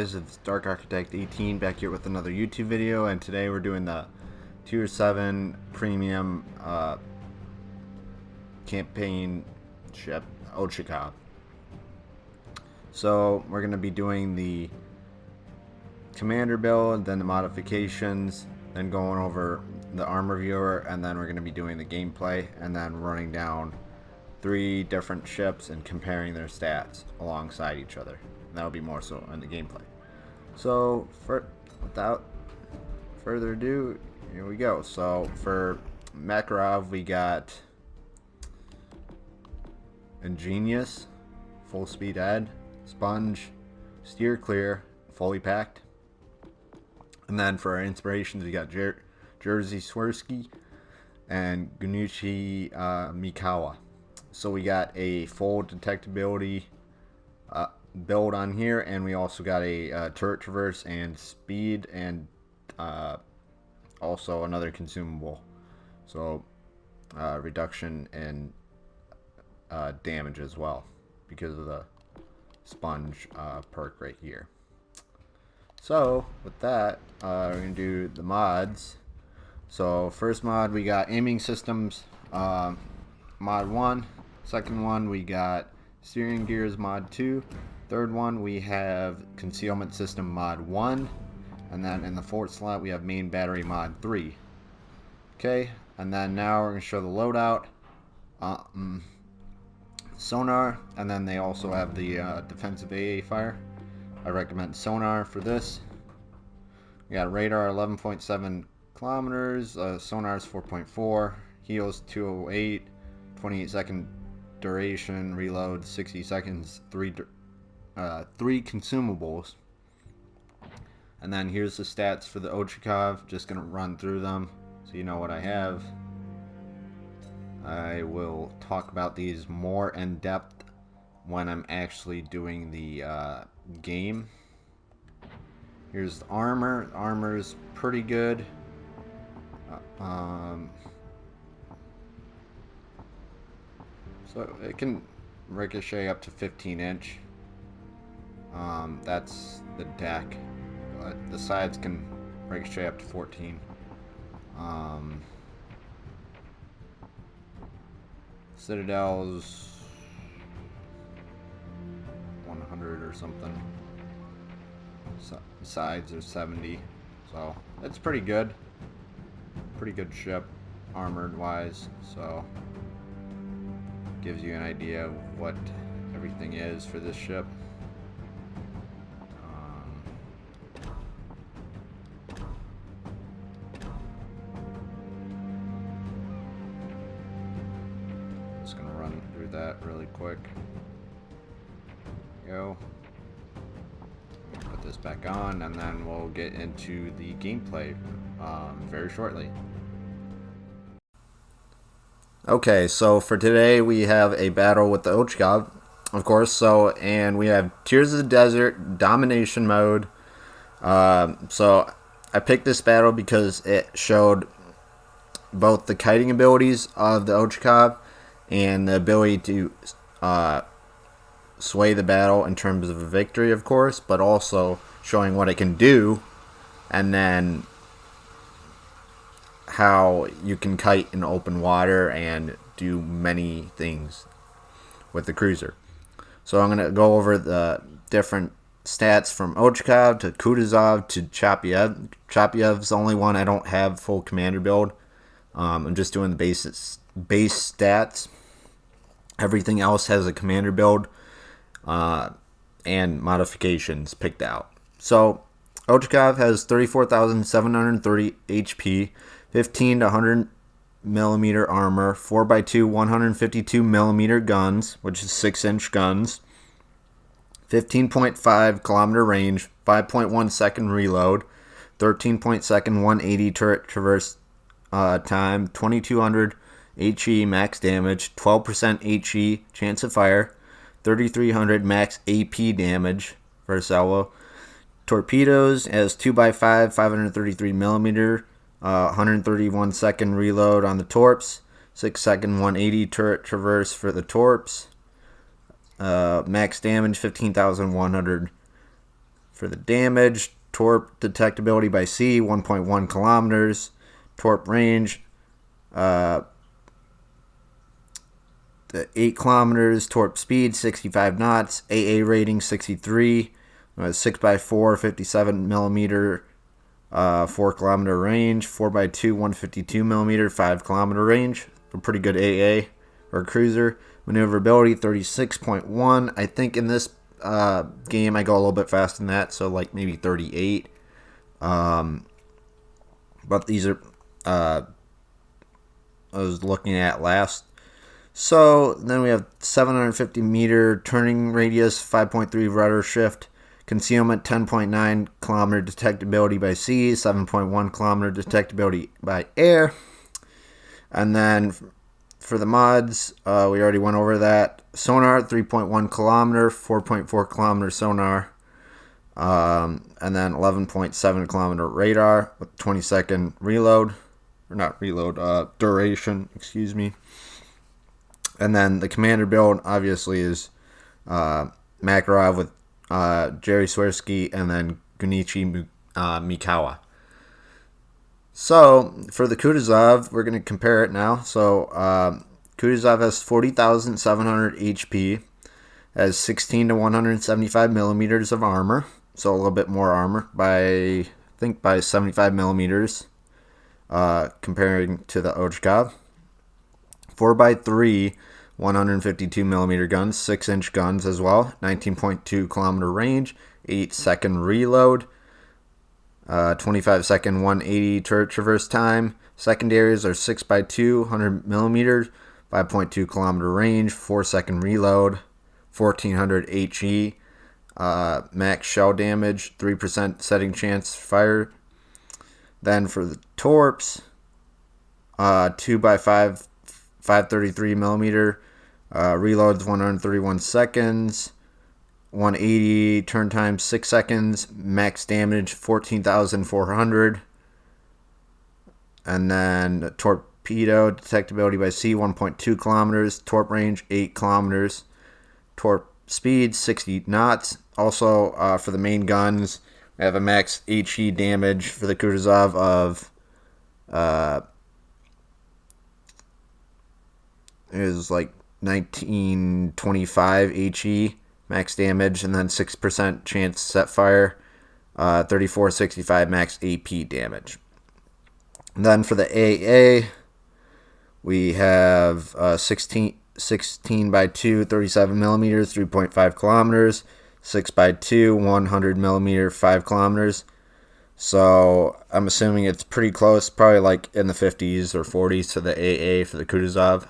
guys, it's Dark Architect 18 back here with another YouTube video, and today we're doing the Tier 7 Premium campaign ship, Ochakov. So we're going to be doing the commander build, then the modifications, then going over the armor viewer, and then we're going to be doing the gameplay, and then running down 3 different ships and comparing their stats alongside each other. And that'll be more so in the gameplay. So without further ado, here we go. So for Makarov, we got Ingenious, full speed ahead, Sponge, steer clear, fully packed. And then for our inspirations, we got Jersey Swirsky and Gunuchi Mikawa. So we got a full detectability build on here, and we also got a turret traverse and speed, and also another consumable. So reduction in damage as well because of the sponge perk right here. So with that, we're gonna do the mods. So first mod, we got aiming systems mod 1. Second one, we got steering gears mod 2. Third one, we have concealment system mod 1. And then in the fourth slot, we have main battery mod 3. Okay, and then now we're going to show the loadout, sonar, and then they also have the defensive AA fire. I recommend sonar for this. We got radar 11.7 kilometers, sonar is 4.4, heals 208, 28-second duration, reload 60 seconds, 3 consumables. And then here's the stats for the Ochakov. Just gonna run through them so you know what I have. I will talk about these more in depth when I'm actually doing the game. Here's the armor. The armor is pretty good. So it can ricochet up to 15-inch. That's the deck. The sides can ricochet up to 14. Citadel's 100 or something. Sides are 70. So it's pretty good. Pretty good ship, armored wise. So gives you an idea of what everything is for this ship. Just gonna run through that really quick. Go. Put this back on, and then we'll get into the gameplay very shortly. Okay, so for today we have a battle with the Ochakov, of course. And we have Tears of the Desert domination mode. So I picked this battle because it showed both the kiting abilities of the Ochakov and the ability to sway the battle in terms of a victory, of course, but also showing what it can do, and then how you can kite in open water and do many things with the cruiser. So I'm going to go over the different stats from Ochakov to Kutuzov to Chapyev. Chapyev's the only one I don't have full commander build. I'm just doing the base stats. Everything else has a commander build and modifications picked out. So Ochakov has 34,730 HP, 15 to 100 millimeter armor, 4x2 152 millimeter guns, which is 6-inch guns, 15.5 kilometer range, 5.1 second reload, 13.2 180 turret traverse time, 2200 HE max damage, 12% HE chance of fire, 3300 max AP damage for salvo. Torpedoes as 2x5 533 millimeter, 131 second reload on the torps, 6 second 180 turret traverse for the torps, max damage 15,100 For the damage, torp detectability by sea, 1.1 kilometers. Torp range, 8 kilometers. Torp speed, 65 knots. AA rating, 63. 6x4, 57 millimeter, 4 kilometer range. 4x2, 152 millimeter, 5 kilometer range. A pretty good AA or cruiser. Maneuverability, 36.1. I think in this game I go a little bit faster than that, so like maybe 38. But these are I was looking at last. So then we have 750 meter turning radius, 5.3 rudder shift, concealment, 10.9 kilometer detectability by sea, 7.1 kilometer detectability by air. And then for the mods, we already went over that. Sonar, 3.1 kilometer, 4.4 kilometer sonar, and then 11.7 kilometer radar with 20-second reload, or not reload, duration, excuse me. And then the commander build obviously is Makarov with Jerry Swirsky and then Gunichi Mikawa. So for the Kutuzov, we're going to compare it now. So Kutuzov has 40,700 HP, has 16 to 175 millimeters of armor, so a little bit more armor by 75 millimeters, comparing to the Ochakov. 4x3, 152 millimeter guns, 6-inch guns as well, 19.2 kilometer range, 8-second reload, 25-second 180 turret traverse time. Secondaries are 6x2, 100 millimeters, 5.2 kilometer range, 4-second reload, 1400 HE, max shell damage, 3% setting chance fire. Then for the torps, 2x5, 533 millimeter, reloads 131 seconds, 180 turn time 6 seconds, max damage 14,400. And then torpedo detectability by sea, 1.2 kilometers, torp range 8 kilometers, torp speed 60 knots. Also for the main guns, we have a max HE damage for the Kutuzov of is like 1925 HE max damage, and then 6% chance set fire, 3465 max AP damage. And then for the AA, we have 16 by 2, 37 millimeters, 3.5 kilometers, 6 by 2, 100 millimeter, 5 kilometers. So I'm assuming it's pretty close, probably like in the 50s or 40s to the AA for the Kutuzov.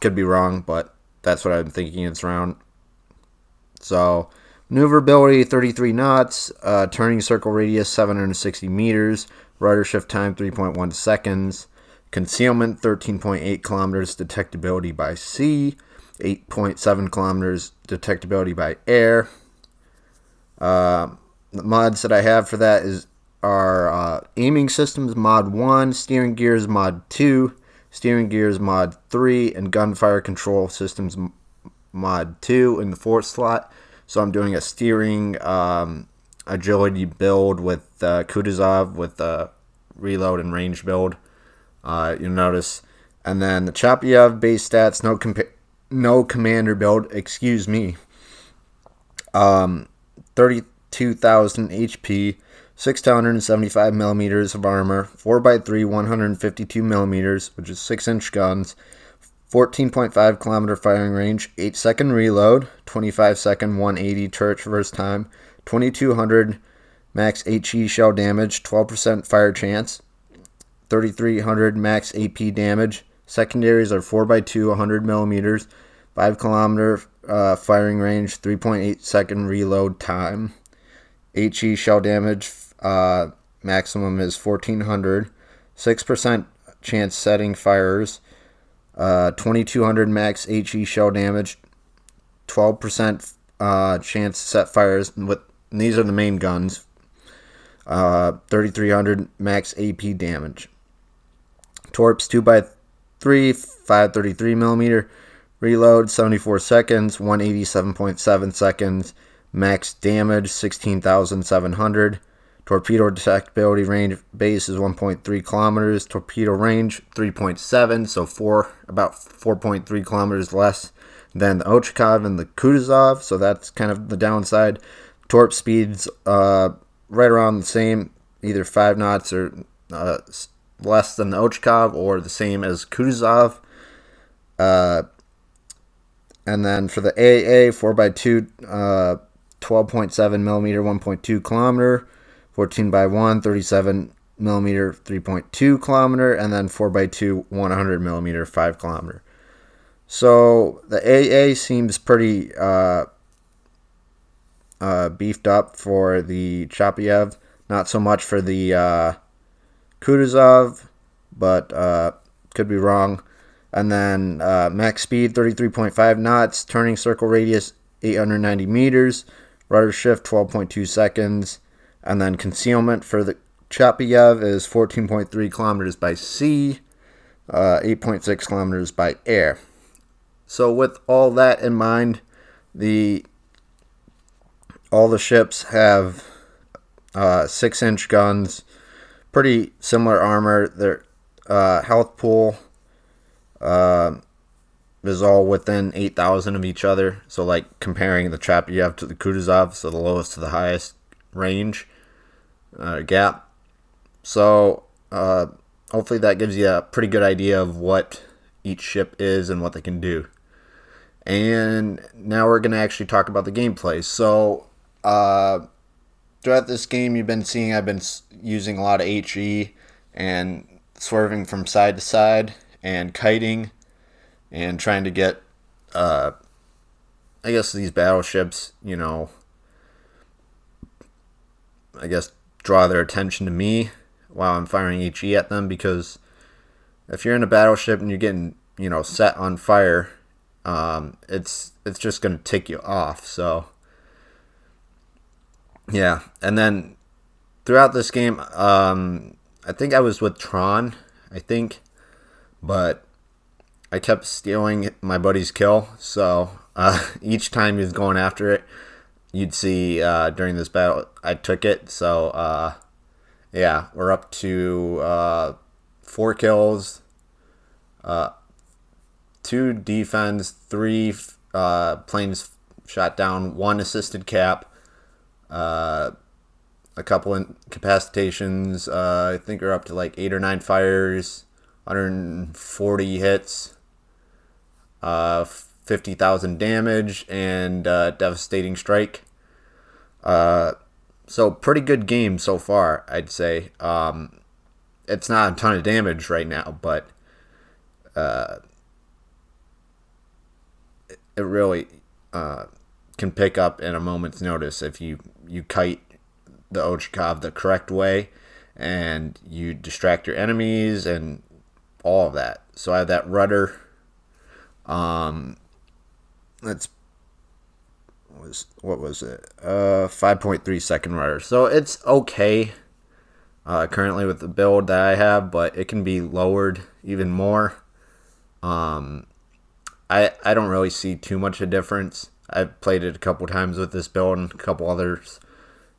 Could be wrong, but that's what I'm thinking it's around. So maneuverability 33 knots, turning circle radius 760 meters, rudder shift time 3.1 seconds, concealment 13.8 kilometers detectability by sea, 8.7 kilometers detectability by air. The mods that I have for that are aiming systems mod 1, steering gears mod 2, steering gears mod 3, and gunfire control systems mod 2 in the 4th slot. So I'm doing a steering agility build with Kutuzov with reload and range build. You'll notice. And then the Chapyev base stats, no commander build, excuse me. 32,000 HP, 675 millimeters of armor, 4x3, 152 millimeters, which is 6-inch guns, 14.5 kilometer firing range, 8-second reload, 25-second 180 turret traverse time, 2200 max HE shell damage, 12% fire chance, 3300 max AP damage. Secondaries are 4x2, 100 millimeters, 5 kilometer firing range, 3.8 second reload time. HE shell damage maximum is 1400, 6% chance setting fires, 2200 max HE shell damage, 12% chance set fires. And these are the main guns. 3300 max AP damage. Torps 2x3, 533 millimeter, reload 74 seconds, 187.7 seconds, Max damage 16,700. Torpedo detectability range base is 1.3 kilometers. Torpedo range 3.7, so about 4.3 kilometers less than the Ochakov and the Kutuzov, so that's kind of the downside. Torp speeds right around the same, either 5 knots or less than the Ochakov, or the same as Kutuzov. And then for the AA, 4x2, 12.7 millimeter, 1.2 kilometer. 14x1, 37 millimeter, 3.2 kilometer, and then 4x2, 100 millimeter, 5 kilometer. So the AA seems pretty beefed up for the Chapayev, not so much for the Kutuzov, but could be wrong. And then max speed 33.5 knots, turning circle radius 890 meters, rudder shift 12.2 seconds. And then concealment for the Chapayev is 14.3 kilometers by sea, 8.6 kilometers by air. So with all that in mind, all the ships have 6-inch guns, pretty similar armor. Their health pool is all within 8,000 of each other. So like comparing the Chapayev to the Kutuzov, so the lowest to the highest range gap. So hopefully that gives you a pretty good idea of what each ship is and what they can do. And now we're going to actually talk about the gameplay. So throughout this game, you've been seeing I've been using a lot of HE and swerving from side to side and kiting and trying to get I guess these battleships, I guess draw their attention to me while I'm firing HE at them, because if you're in a battleship and you're getting, set on fire, it's just going to tick you off. So yeah. And then throughout this game, I think I was with Tron, but I kept stealing my buddy's kill. So each time he was going after it, you'd see during this battle, I took it. So, yeah, we're up to 4 kills, 2 defense, 3 planes shot down, 1 assisted cap, a couple incapacitations. I think we're up to like 8 or 9 fires, 140 hits, 50,000 damage, and devastating strike. So pretty good game so far, I'd say. It's not a ton of damage right now, but it really can pick up in a moment's notice if you kite the Ochakov the correct way and you distract your enemies and all of that. So I have that rudder. What was it? 5.3 second rudder. So it's okay currently with the build that I have, but it can be lowered even more. I don't really see too much of a difference. I've played it a couple times with this build and a couple other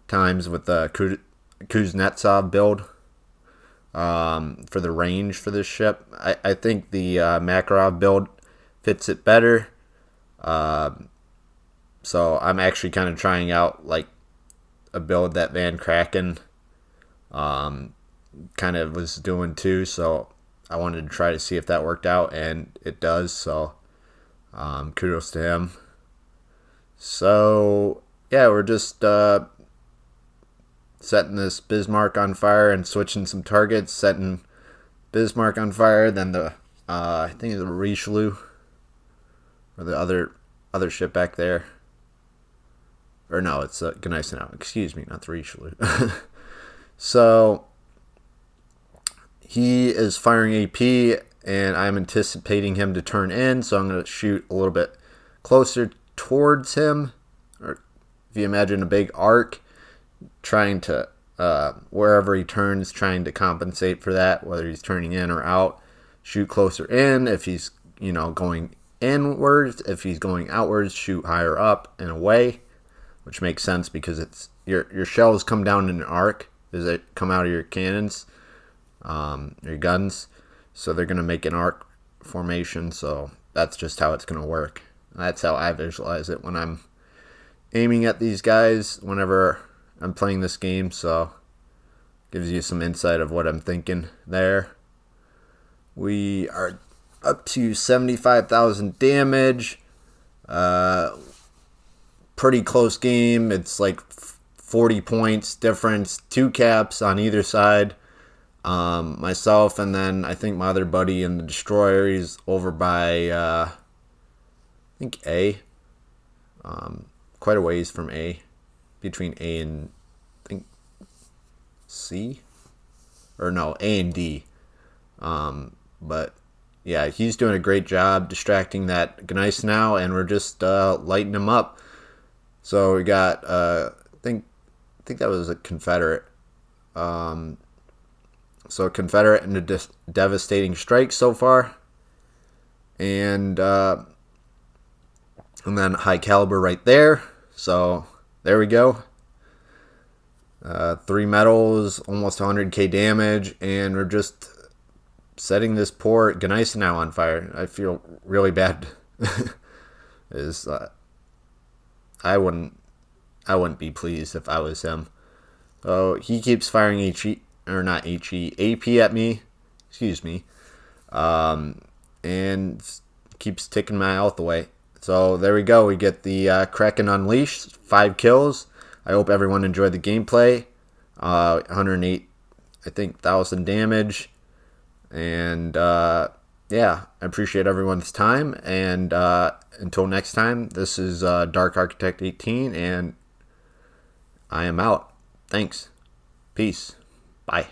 times with the Kuznetsov build for the range for this ship. I think the Makarov build fits it better. So I'm actually kind of trying out like a build that Van Kraken kind of was doing too. So I wanted to try to see if that worked out, and it does. So kudos to him. So yeah, we're just setting this Bismarck on fire and switching some targets, setting Bismarck on fire, then the I think it's the Richelieu or the other ship back there. Or no, it's Gneisenau. Excuse me, not the Richelieu. So he is firing AP, and I'm anticipating him to turn in, so I'm going to shoot a little bit closer towards him. Or if you imagine a big arc, trying to, wherever he turns, trying to compensate for that, whether he's turning in or out. Shoot closer in. If he's, going inwards, if he's going outwards, shoot higher up and away. which makes sense because it's your shells come down in an arc as they come out of your cannons, your guns. So they're going to make an arc formation. So that's just how it's going to work. That's how I visualize it when I'm aiming at these guys whenever I'm playing this game. So gives you some insight of what I'm thinking there. We are up to 75,000 damage. Pretty close game. It's like 40 points difference, 2 caps on either side. Myself, and then I think my other buddy in the destroyer, he's over by I think A. Quite a ways from A, between A and I think C, or no, A and D. But yeah, he's doing a great job distracting that Gneiss now, and we're just lighting him up. So we got I think that was a Confederate. So Confederate and a devastating strike so far, and then high caliber right there. So there we go. 3 medals, almost 100k damage, and we're just setting this poor Gneiss now on fire. I feel really bad. I wouldn't be pleased if I was him. So he keeps firing AP at me. Excuse me. And keeps taking my health away. So there we go. We get the Kraken Unleashed, 5 kills. I hope everyone enjoyed the gameplay. 108, I think, 1,000 damage. And yeah, I appreciate everyone's time. And until next time, this is Dark Architect 18, and I am out. Thanks. Peace. Bye.